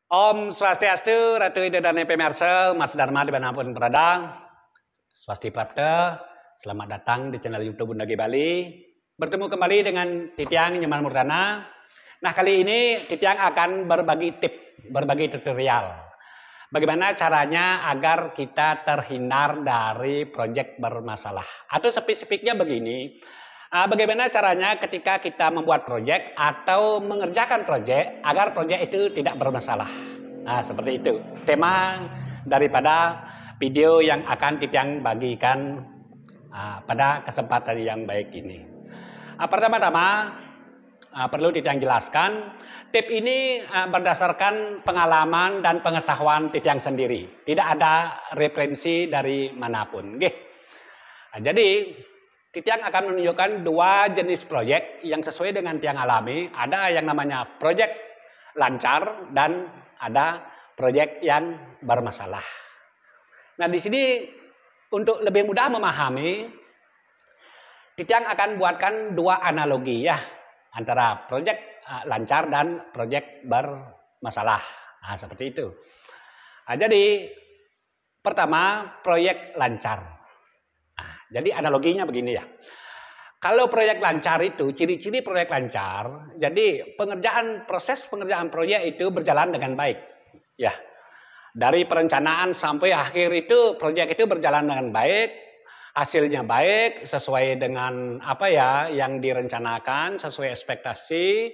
Om Swastiastu, Ratu Ida dan Pemirsa, Mas Dharma dimanapun berada. Swasti Prapta, selamat datang di channel YouTube Bunda G Bali. Bertemu kembali dengan Titiang Nyoman Murdana. Nah, kali ini Titiang akan berbagi tutorial. Bagaimana caranya agar kita terhindar dari proyek bermasalah. Atau spesifiknya begini, bagaimana caranya ketika kita membuat proyek atau mengerjakan proyek agar proyek itu tidak bermasalah. Nah, seperti itu tema daripada video yang akan Titiang bagikan pada kesempatan yang baik ini. Pertama-tama perlu Titiang jelaskan, tip ini berdasarkan pengalaman dan pengetahuan Titiang sendiri. Tidak ada referensi dari manapun. Jadi Titiang akan menunjukkan dua jenis proyek yang sesuai dengan Tiang alami. Ada yang namanya proyek lancar dan ada proyek yang bermasalah. Nah, di sini untuk lebih mudah memahami, Titiang akan buatkan dua analogi ya antara proyek lancar dan proyek bermasalah. Nah, seperti itu. Jadi pertama proyek lancar. Jadi analoginya begini ya. Kalau proyek lancar itu, ciri-ciri proyek lancar, jadi proses pengerjaan proyek itu berjalan dengan baik. Ya, dari perencanaan sampai akhir itu proyek itu berjalan dengan baik, hasilnya baik, sesuai dengan apa ya yang direncanakan, sesuai ekspektasi.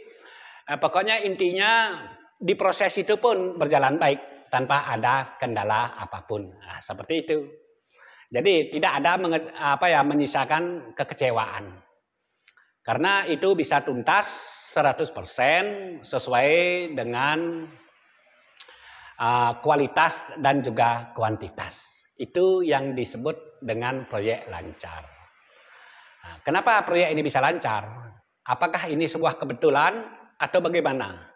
Pokoknya intinya di proses itu pun berjalan baik tanpa ada kendala apapun. Nah, seperti itu. Jadi tidak ada menyisakan kekecewaan. Karena itu bisa tuntas 100% sesuai dengan kualitas dan juga kuantitas. Itu yang disebut dengan proyek lancar. Nah, kenapa proyek ini bisa lancar? Apakah ini sebuah kebetulan atau bagaimana?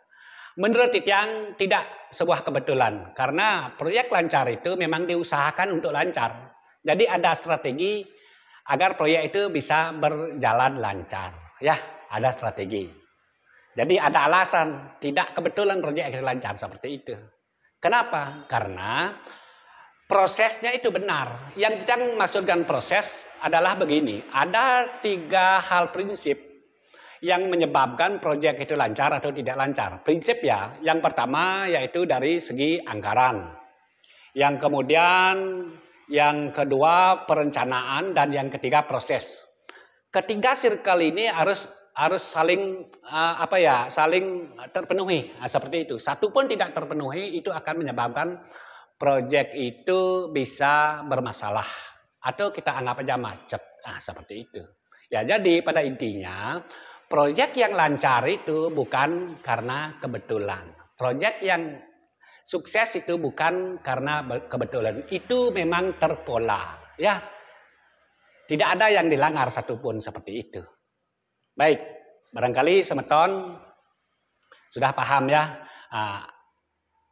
Menurut Titiang tidak sebuah kebetulan. Karena proyek lancar itu memang diusahakan untuk lancar. Jadi ada strategi agar proyek itu bisa berjalan lancar. Ya, ada strategi. Jadi ada alasan, tidak kebetulan proyek itu lancar seperti itu. Kenapa? Karena prosesnya itu benar. Yang kita maksudkan proses adalah begini. Ada 3 hal prinsip yang menyebabkan proyek itu lancar atau tidak lancar. Prinsip ya, yang pertama yaitu dari segi anggaran. Yang kemudian yang kedua perencanaan dan yang ketiga proses. Ketiga circle ini harus saling saling terpenuhi. Nah, seperti itu. Satu pun tidak terpenuhi itu akan menyebabkan proyek itu bisa bermasalah atau kita anggap aja macet. Nah, seperti itu. Ya, jadi pada intinya proyek yang lancar itu bukan karena kebetulan. Proyek yang sukses itu bukan karena kebetulan, itu memang terpola, ya. Tidak ada yang dilanggar satupun seperti itu. Baik, barangkali semeton sudah paham ya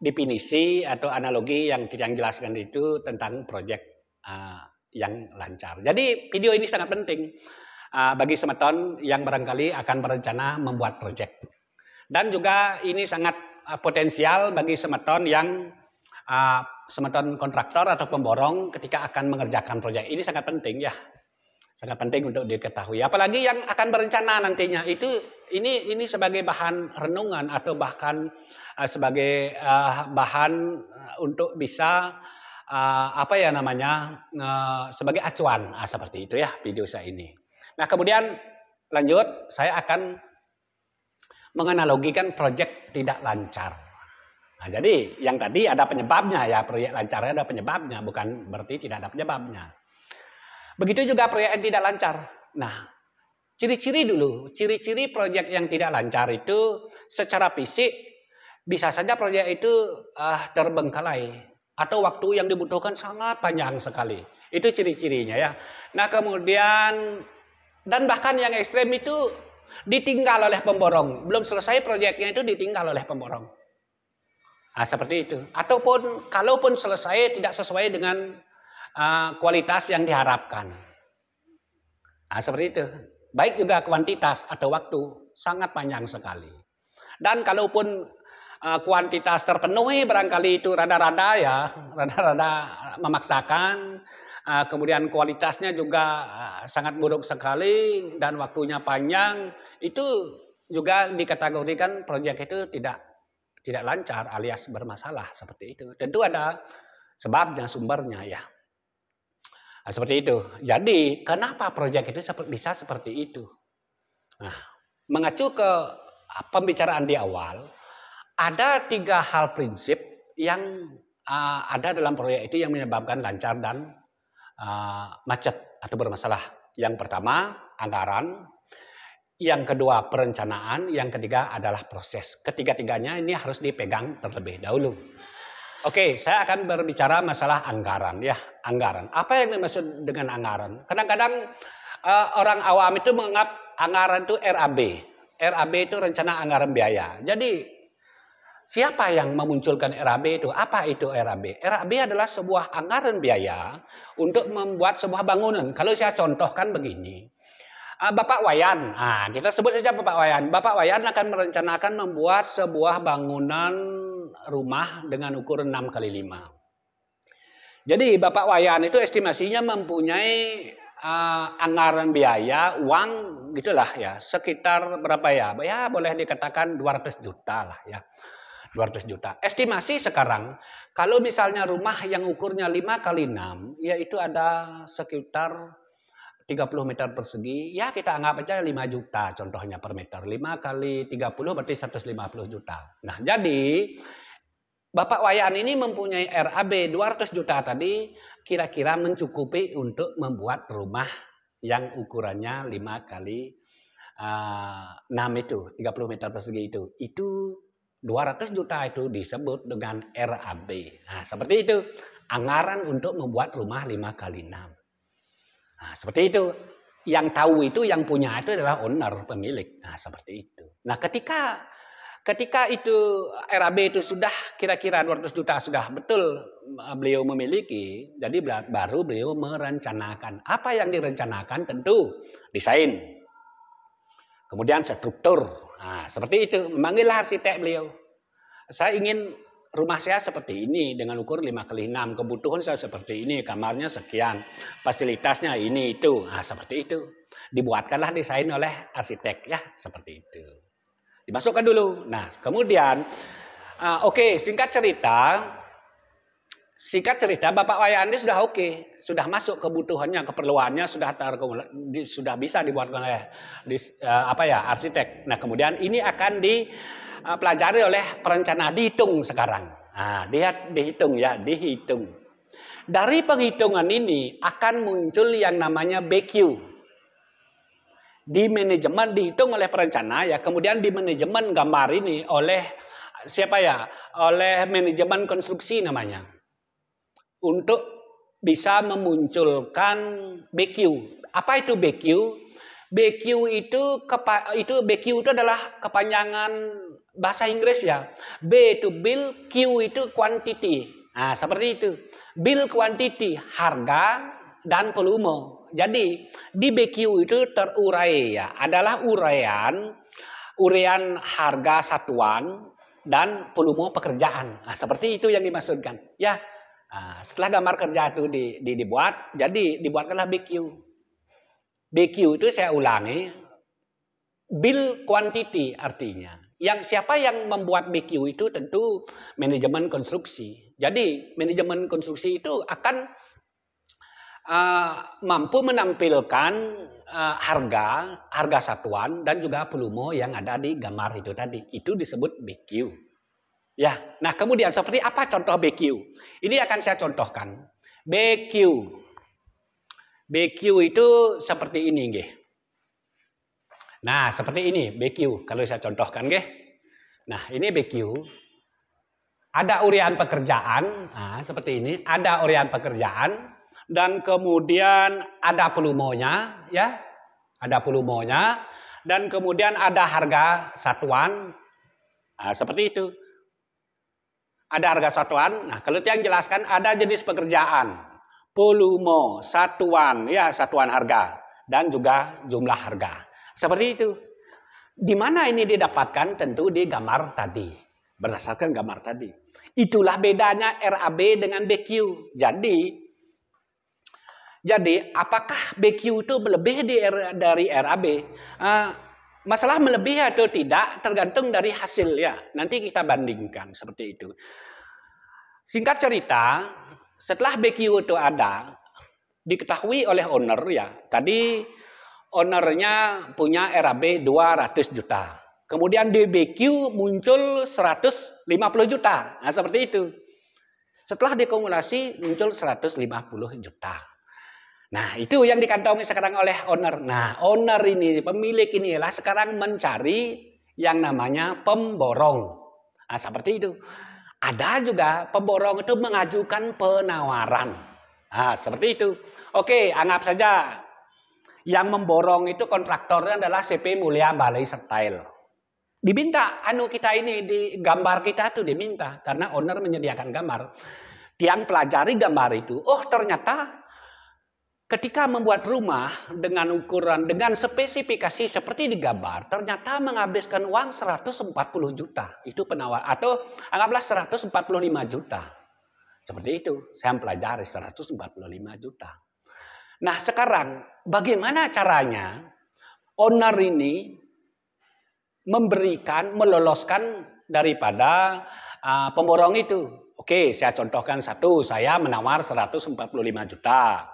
definisi atau analogi yang jelaskan itu tentang proyek yang lancar. Jadi video ini sangat penting bagi semeton yang barangkali akan berencana membuat proyek. Dan juga ini sangat potensial bagi semeton yang semeton kontraktor atau pemborong ketika akan mengerjakan proyek. Ini sangat penting ya. Sangat penting untuk diketahui. Apalagi yang akan berencana nantinya itu ini sebagai bahan renungan atau bahkan sebagai bahan untuk bisa sebagai acuan seperti itu ya video saya ini. Nah, kemudian lanjut saya akan menganalogikan proyek tidak lancar. Nah, jadi yang tadi ada penyebabnya ya, proyek lancarnya ada penyebabnya, bukan berarti tidak ada penyebabnya. Begitu juga proyek yang tidak lancar. Nah, ciri-ciri proyek yang tidak lancar itu secara fisik bisa saja proyek itu terbengkalai atau waktu yang dibutuhkan sangat panjang sekali. Itu ciri-cirinya ya. Nah, kemudian dan bahkan yang ekstrem itu ditinggal oleh pemborong. Belum selesai proyeknya itu ditinggal oleh pemborong. Nah, seperti itu. Ataupun kalaupun selesai tidak sesuai dengan kualitas yang diharapkan. Nah, seperti itu. Baik juga kuantitas atau waktu sangat panjang sekali. Dan kalaupun kuantitas terpenuhi barangkali itu rada-rada ya, rada-rada memaksakan. Kemudian kualitasnya juga sangat buruk sekali dan waktunya panjang, itu juga dikategorikan proyek itu tidak lancar alias bermasalah seperti itu. Tentu ada sebabnya, sumbernya ya. Nah, seperti itu. Jadi kenapa proyek itu bisa seperti itu? Nah, mengacu ke pembicaraan di awal, ada 3 hal prinsip yang ada dalam proyek itu yang menyebabkan lancar dan macet atau bermasalah. Yang pertama, anggaran. Yang kedua, perencanaan. Yang ketiga adalah proses. Ketiga-tiganya ini harus dipegang terlebih dahulu. Oke, saya akan berbicara masalah anggaran ya. Anggaran. Apa yang dimaksud dengan anggaran? Kadang-kadang orang awam itu menganggap anggaran itu RAB. RAB itu rencana anggaran biaya. Jadi siapa yang memunculkan RAB itu? Apa itu RAB? RAB adalah sebuah anggaran biaya untuk membuat sebuah bangunan. Kalau saya contohkan begini. Bapak Wayan, kita sebut saja Bapak Wayan. Bapak Wayan akan merencanakan membuat sebuah bangunan rumah dengan ukuran 6x5. Jadi Bapak Wayan itu estimasinya mempunyai anggaran biaya, uang gitulah ya, sekitar berapa ya? Ya boleh dikatakan 200 juta lah ya. 200 juta. Estimasi sekarang, kalau misalnya rumah yang ukurnya 5x6, yaitu ada sekitar 30 meter persegi, ya kita anggap aja 5 juta contohnya per meter. 5 kali 30 berarti 150 juta. Nah jadi, Bapak Wayan ini mempunyai RAB 200 juta tadi, kira-kira mencukupi untuk membuat rumah yang ukurannya 5 kali 6 itu, 30 meter persegi itu. Itu 200 juta itu disebut dengan RAB. Nah, seperti itu. Anggaran untuk membuat rumah 5x6. Nah, seperti itu. Yang tahu itu, yang punya itu adalah owner, pemilik. Nah, seperti itu. Nah, ketika itu RAB itu sudah kira-kira 200 juta sudah betul beliau memiliki, jadi baru beliau merencanakan. Apa yang direncanakan? Tentu desain. Kemudian struktur. Nah, seperti itu. Memanggillah arsitek beliau. Saya ingin rumah saya seperti ini dengan ukur 5x6. Kebutuhan saya seperti ini. Kamarnya sekian. Fasilitasnya ini itu. Nah, seperti itu. Dibuatkanlah desain oleh arsitek ya. Seperti itu. Dimasukkan dulu. Nah, kemudian oke, singkat cerita Bapak Wayan ini sudah oke, sudah masuk kebutuhannya, keperluannya sudah bisa dibuat oleh arsitek. Nah, kemudian ini akan dipelajari oleh perencana, dihitung sekarang. Nah, dihitung. Dari penghitungan ini akan muncul yang namanya BQ. Di manajemen dihitung oleh perencana ya, kemudian di manajemen gambar ini oleh siapa ya? Oleh manajemen konstruksi namanya. Untuk bisa memunculkan BQ. Apa itu BQ? BQ itu adalah kepanjangan bahasa Inggris ya. B itu bill, Q itu quantity. Nah, seperti itu. Bill quantity, harga dan volume. Jadi di BQ itu terurai ya, adalah uraian harga satuan dan volume pekerjaan. Nah, seperti itu yang dimaksudkan. Ya. Nah, setelah gambar kerja itu dibuat, jadi dibuatkanlah BQ. BQ itu saya ulangi, bill quantity artinya. Siapa yang membuat BQ itu tentu manajemen konstruksi. Jadi manajemen konstruksi itu akan mampu menampilkan harga satuan dan juga volume yang ada di gambar itu tadi. Itu disebut BQ. Ya, nah kemudian seperti apa contoh BQ? Ini akan saya contohkan. BQ itu seperti ini, nggih. Nah, seperti ini BQ kalau saya contohkan, nggih. Nah, ini BQ. Ada urian pekerjaan, nah, seperti ini. Ada urian pekerjaan dan kemudian ada volumenya, ya. Ada volumenya dan kemudian ada harga satuan. Nah, seperti itu. Ada harga satuan. Nah, kalau yang jelaskan ada jenis pekerjaan, volume, satuan, ya satuan harga dan juga jumlah harga. Seperti itu. Di mana ini didapatkan? Tentu di gambar tadi. berdasarkan gambar tadi. Itulah bedanya RAB dengan BQ. Jadi apakah BQ itu lebih dari RAB? Masalah melebihi atau tidak tergantung dari hasil ya. Nanti kita bandingkan seperti itu. Singkat cerita, setelah BQ itu ada, diketahui oleh owner ya. Tadi ownernya punya RAB 200 juta. Kemudian di BQ muncul 150 juta. Nah, seperti itu. Setelah dikumulasi muncul 150 juta. Nah, itu yang dikantongi sekarang oleh owner. Nah, owner ini, pemilik inilah sekarang mencari yang namanya pemborong. Nah, seperti itu. Ada juga pemborong itu mengajukan penawaran. Nah, seperti itu. Oke, anggap saja yang memborong itu kontraktornya adalah CP Mulia Balai Style. Diminta kita ini di gambar kita tuh diminta karena owner menyediakan gambar. Tiang pelajari gambar itu. Oh, ternyata ketika membuat rumah dengan ukuran, dengan spesifikasi seperti di gambar, ternyata menghabiskan uang 140 juta. Itu penawar, atau anggaplah 145 juta. Seperti itu, saya pelajari 145 juta. Nah sekarang, bagaimana caranya owner ini meloloskan daripada pemborong itu? Oke, saya contohkan satu, saya menawar 145 juta.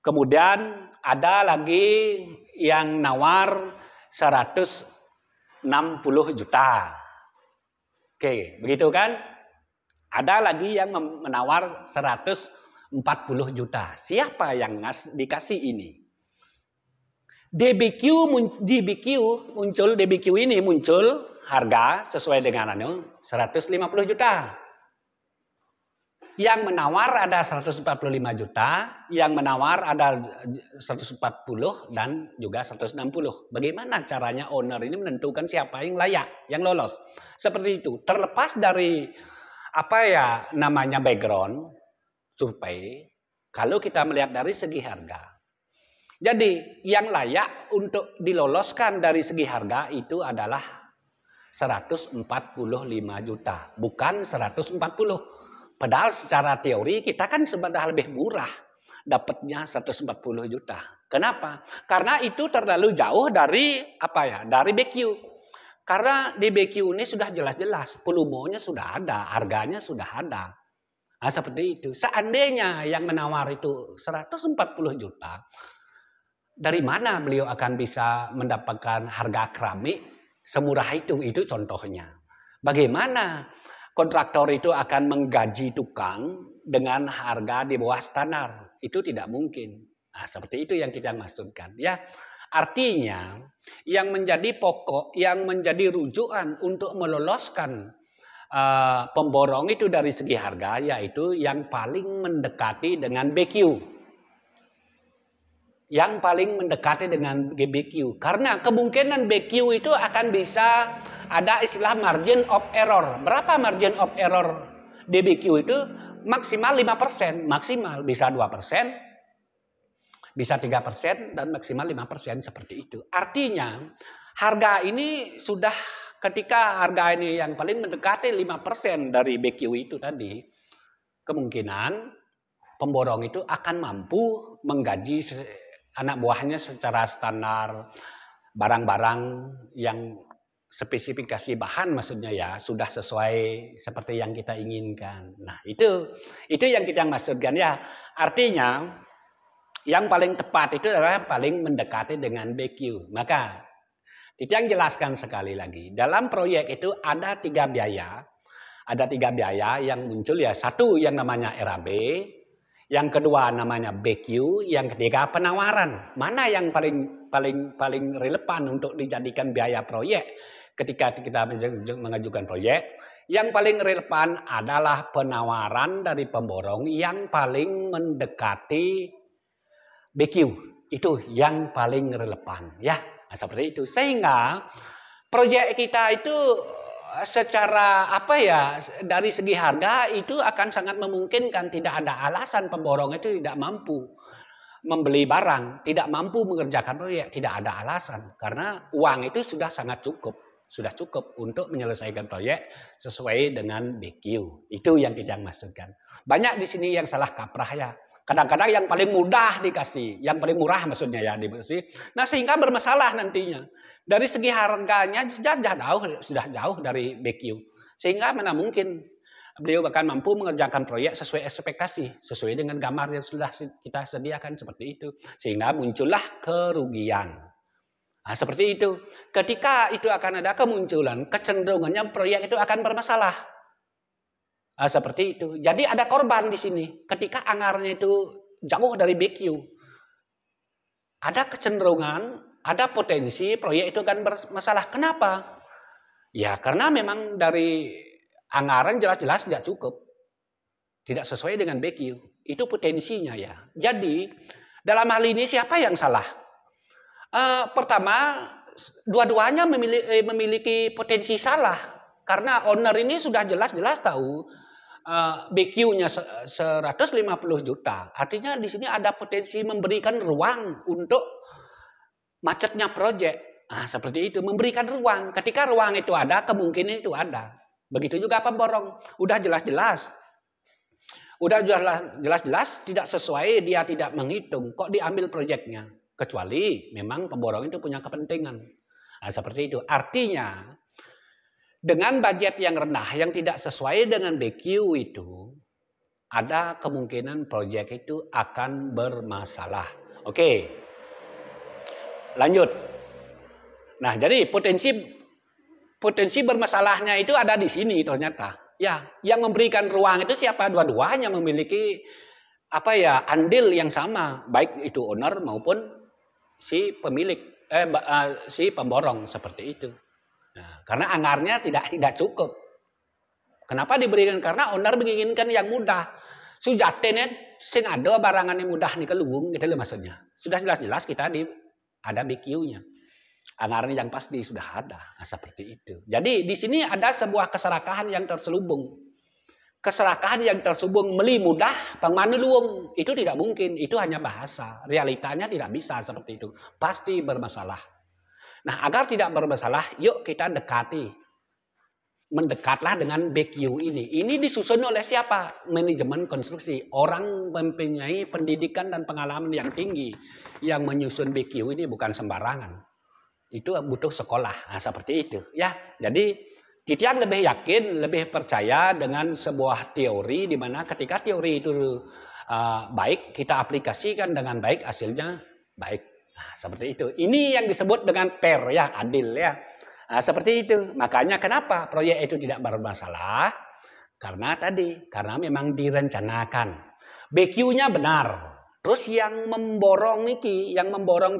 Kemudian ada lagi yang nawar 160 juta. Oke, begitu kan? Ada lagi yang menawar 140 juta. Siapa yang dikasih ini? DBQ ini muncul harga sesuai dengan 150 juta. Yang menawar ada 145 juta, yang menawar ada 140 dan juga 160. Bagaimana caranya owner ini menentukan siapa yang layak, yang lolos? Seperti itu. Terlepas dari background survei, kalau kita melihat dari segi harga. Jadi yang layak untuk diloloskan dari segi harga itu adalah 145 juta, bukan 140. Padahal secara teori kita kan sebenarnya lebih murah dapatnya 140 juta. Kenapa? Karena itu terlalu jauh dari dari BQ. Karena di BQ ini sudah jelas-jelas volumonya sudah ada, harganya sudah ada. Nah, seperti itu. Seandainya yang menawar itu 140 juta, dari mana beliau akan bisa mendapatkan harga keramik semurah itu? Itu contohnya. Bagaimana kontraktor itu akan menggaji tukang dengan harga di bawah standar? Itu tidak mungkin. Nah, seperti itu yang kita maksudkan. Ya, artinya yang menjadi pokok, yang menjadi rujukan untuk meloloskan pemborong itu dari segi harga, yaitu yang paling mendekati dengan BQ. Yang paling mendekati dengan BQ. Karena kemungkinan BQ itu akan bisa ada istilah margin of error. Berapa margin of error di BQ itu? Maksimal 5%. Maksimal bisa 2%, bisa 3%, dan maksimal 5% seperti itu. Artinya harga ini sudah, ketika harga ini yang paling mendekati 5% dari BQ itu tadi, kemungkinan pemborong itu akan mampu menggaji anak buahnya secara standar, barang-barang yang spesifikasi bahan maksudnya ya sudah sesuai seperti yang kita inginkan. Nah, itu yang kita maksudkan ya. Artinya yang paling tepat itu adalah paling mendekati dengan BQ. Maka Titiang jelaskan sekali lagi. Dalam proyek itu ada 3 biaya. Ada 3 biaya yang muncul ya. Satu yang namanya RAB, yang kedua namanya BQ, yang ketiga penawaran. Mana yang paling relevan untuk dijadikan biaya proyek ketika kita mengajukan proyek? Yang paling relevan adalah penawaran dari pemborong yang paling mendekati BQ. Itu yang paling relevan ya. Nah, seperti itu. Sehingga proyek kita itu secara dari segi harga itu akan sangat memungkinkan. Tidak ada alasan pemborong itu tidak mampu membeli barang, tidak mampu mengerjakan proyek, tidak ada alasan karena uang itu sudah sangat cukup. sudah cukup untuk menyelesaikan proyek sesuai dengan BQ. Itu yang kita maksudkan. Banyak di sini yang salah kaprah ya. Kadang-kadang yang paling mudah dikasih, yang paling murah maksudnya ya dikasih. Nah sehingga bermasalah nantinya. Dari segi harganya sudah jauh dari BQ. Sehingga mana mungkin beliau bahkan mampu mengerjakan proyek sesuai ekspektasi, sesuai dengan gambar yang sudah kita sediakan seperti itu. Sehingga muncullah kerugian. Nah, seperti itu. Ketika itu akan ada kemunculan, kecenderungannya proyek itu akan bermasalah. Nah, seperti itu. Jadi ada korban di sini. Ketika anggarannya itu jauh dari BQ, ada kecenderungan, ada potensi proyek itu akan bermasalah. Kenapa? Ya karena memang dari anggaran jelas-jelas tidak cukup. Tidak sesuai dengan BQ. Itu potensinya ya. Jadi dalam hal ini siapa yang salah? Pertama, dua-duanya memiliki potensi salah. Karena owner ini sudah jelas-jelas tahu BQ-nya 150 juta. Artinya di sini ada potensi memberikan ruang untuk macetnya proyek. Nah, seperti itu, memberikan ruang. Ketika ruang itu ada, kemungkinan itu ada. Begitu juga pemborong. Udah jelas-jelas tidak sesuai, dia tidak menghitung. Kok diambil proyeknya? Kecuali memang pemborong itu punya kepentingan. Nah, seperti itu. Artinya dengan budget yang rendah yang tidak sesuai dengan BQ itu ada kemungkinan proyek itu akan bermasalah. Oke. Lanjut. Nah, jadi potensi bermasalahnya itu ada di sini ternyata. Ya, yang memberikan ruang itu siapa? Dua-duanya memiliki andil yang sama, baik itu owner maupun si pemilik si pemborong seperti itu. Nah, karena anggarnya tidak cukup. Kenapa diberikan? Karena owner menginginkan yang mudah. Sujatenet sing ada barangan yang mudah nih keluung gitu loh maksudnya. Sudah jelas-jelas kita ada BQ-nya. Anggaran yang pasti sudah ada. Nah, seperti itu. Jadi di sini ada sebuah keserakahan yang terselubung. Keserakahan yang tersubung meli mudah pangmanu luung itu tidak mungkin, itu hanya bahasa, realitanya tidak bisa seperti itu, pasti bermasalah. Nah, agar tidak bermasalah, yuk kita mendekatlah dengan BQ ini. Ini disusun oleh siapa? Manajemen konstruksi, orang mempunyai pendidikan dan pengalaman yang tinggi, yang menyusun BQ ini bukan sembarangan, itu butuh sekolah, nah, seperti itu ya. Jadi Titian lebih yakin, lebih percaya dengan sebuah teori di mana ketika teori itu baik, kita aplikasikan dengan baik, hasilnya baik. Nah, seperti itu. Ini yang disebut dengan fair ya, adil ya. Nah, seperti itu. Makanya kenapa proyek itu tidak bermasalah? Karena memang direncanakan. BQ-nya benar. Terus yang memborong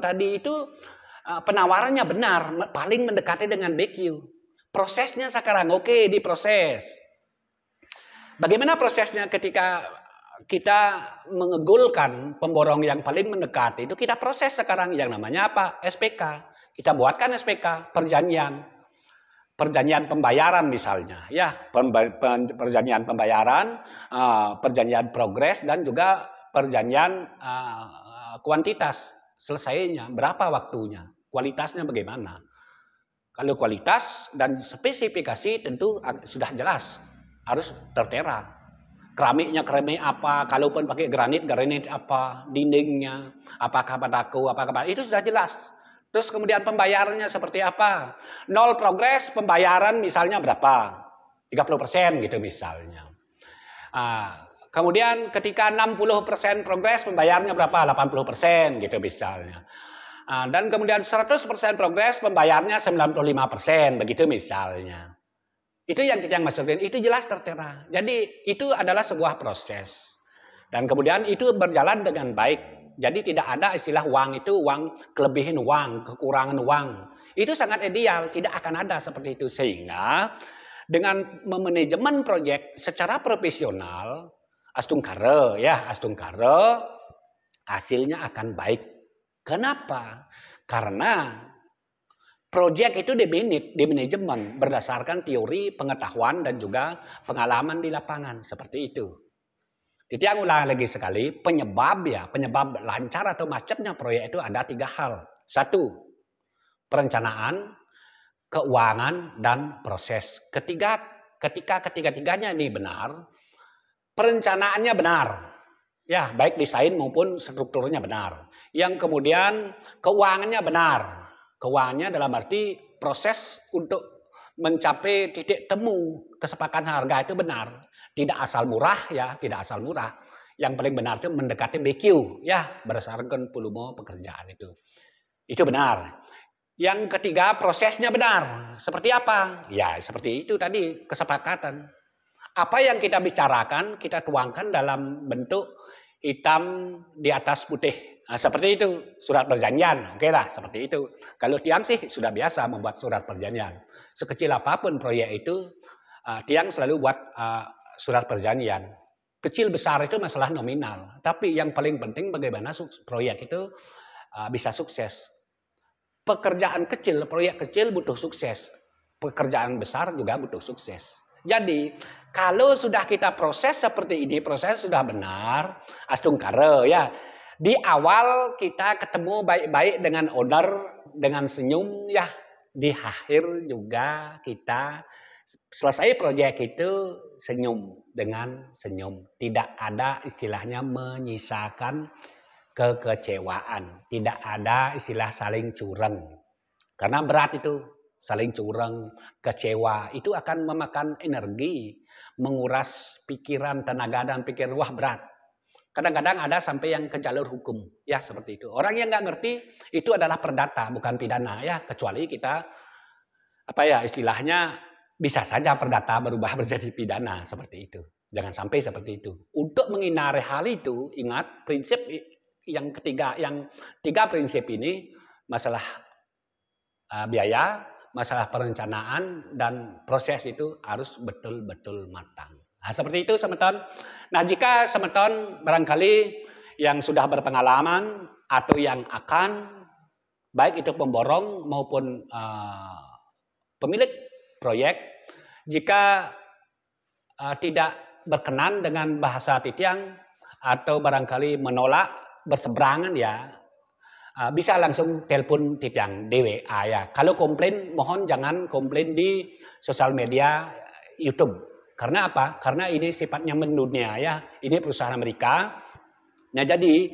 tadi itu penawarannya benar, paling mendekati dengan BQ. Prosesnya sekarang oke, diproses. Bagaimana prosesnya ketika kita mengegulkan pemborong yang paling mendekati itu kita proses sekarang yang namanya apa? SPK. Kita buatkan SPK, perjanjian pembayaran misalnya, ya, perjanjian pembayaran, perjanjian progres dan juga perjanjian kuantitas selesainya, berapa waktunya, kualitasnya bagaimana. Kalau kualitas dan spesifikasi tentu sudah jelas, harus tertera. Keramiknya keramik apa, kalaupun pakai granit apa, dindingnya, apakah bataku, apakah itu sudah jelas. Terus kemudian pembayarannya seperti apa? 0 progres, pembayaran misalnya berapa? 30% gitu misalnya. Kemudian ketika 60% progres, pembayarannya berapa? 80% gitu misalnya. Dan kemudian 100% progres, pembayarnya 95%, begitu misalnya. Itu yang kita maksudkan, itu jelas tertera. Jadi itu adalah sebuah proses. Dan kemudian itu berjalan dengan baik. Jadi tidak ada istilah uang itu uang, kelebihan uang, kekurangan uang. Itu sangat ideal, tidak akan ada seperti itu. Sehingga dengan memanajemen proyek secara profesional, astungkare, hasilnya akan baik. Kenapa? Karena proyek itu di manajemen berdasarkan teori, pengetahuan dan juga pengalaman di lapangan seperti itu. Jadi ulang lagi sekali, penyebab lancar atau macetnya proyek itu ada 3 hal. 1, perencanaan. keuangan, dan proses. Ketika ketiga-tiganya ini benar, perencanaannya benar. Ya, baik desain maupun strukturnya benar. Yang kemudian keuangannya benar. Keuangannya dalam arti proses untuk mencapai titik temu kesepakatan harga itu benar. Tidak asal murah ya, tidak asal murah. Yang paling benar itu mendekati BQ ya, berdasarkan volume pekerjaan itu. Itu benar. Yang ketiga prosesnya benar. Seperti apa? Ya, seperti itu tadi kesepakatan. Apa yang kita bicarakan, kita tuangkan dalam bentuk hitam di atas putih. Nah, seperti itu, surat perjanjian. Oke lah, seperti itu. Kalau Tiang sih sudah biasa membuat surat perjanjian. Sekecil apapun proyek itu, Tiang selalu buat surat perjanjian. Kecil besar itu masalah nominal. Tapi yang paling penting bagaimana proyek itu bisa sukses. Pekerjaan kecil, proyek kecil butuh sukses. Pekerjaan besar juga butuh sukses. Jadi kalau sudah kita proses seperti ini, proses sudah benar, astung kare ya. Di awal kita ketemu baik-baik dengan owner, dengan senyum ya. Di akhir juga kita selesai proyek itu senyum dengan senyum. Tidak ada istilahnya menyisakan kekecewaan. Tidak ada istilah saling curang. Karena berat itu. Saling curang, kecewa, itu akan memakan energi, menguras pikiran, tenaga, dan pikiran. Wah berat. Kadang-kadang ada sampai yang ke jalur hukum. Ya seperti itu. Orang yang nggak ngerti, itu adalah perdata, bukan pidana. Ya kecuali kita, istilahnya, bisa saja perdata berubah menjadi pidana. Seperti itu. Jangan sampai seperti itu. Untuk menghindari hal itu, ingat prinsip yang tiga prinsip ini, masalah biaya, masalah perencanaan, dan proses itu harus betul-betul matang. Nah, seperti itu semeton. Nah, jika semeton barangkali yang sudah berpengalaman atau yang akan, baik itu pemborong maupun pemilik proyek, jika tidak berkenan dengan bahasa Titiang atau barangkali menolak, berseberangan ya, bisa langsung telepon Titiang di WA ya. Kalau komplain, mohon jangan komplain di sosial media YouTube. Karena apa? Karena ini sifatnya mendunia ya. Ini perusahaan Amerika. Nah jadi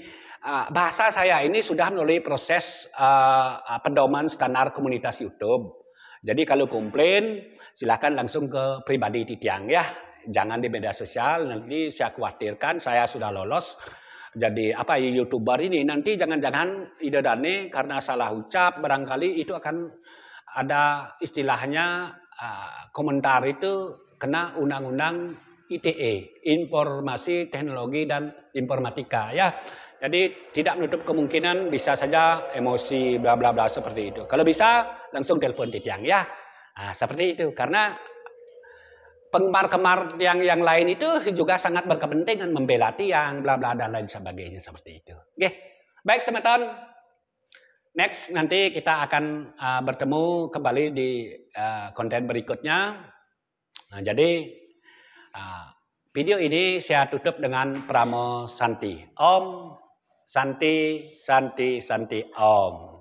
bahasa saya ini sudah melalui proses pedoman standar komunitas YouTube. Jadi kalau komplain silakan langsung ke pribadi Titiang ya. Jangan di media sosial, nanti saya khawatirkan saya sudah lolos. Jadi YouTuber ini nanti jangan-jangan ide dane karena salah ucap barangkali itu akan ada istilahnya komentar itu kena undang-undang ITE, Informasi Teknologi dan Informatika ya. Jadi tidak menutup kemungkinan bisa saja emosi bla bla bla seperti itu. Kalau bisa langsung telepon Titiang ya. Nah, seperti itu karena penggemar-gemar yang lain itu juga sangat berkepentingan membela Tiang, bla bla dan lain sebagainya seperti itu. Oke, baik semeton. Next nanti kita akan bertemu kembali di konten berikutnya. Nah, jadi video ini saya tutup dengan Pramo Santi. Om Santi Santi Santi Om.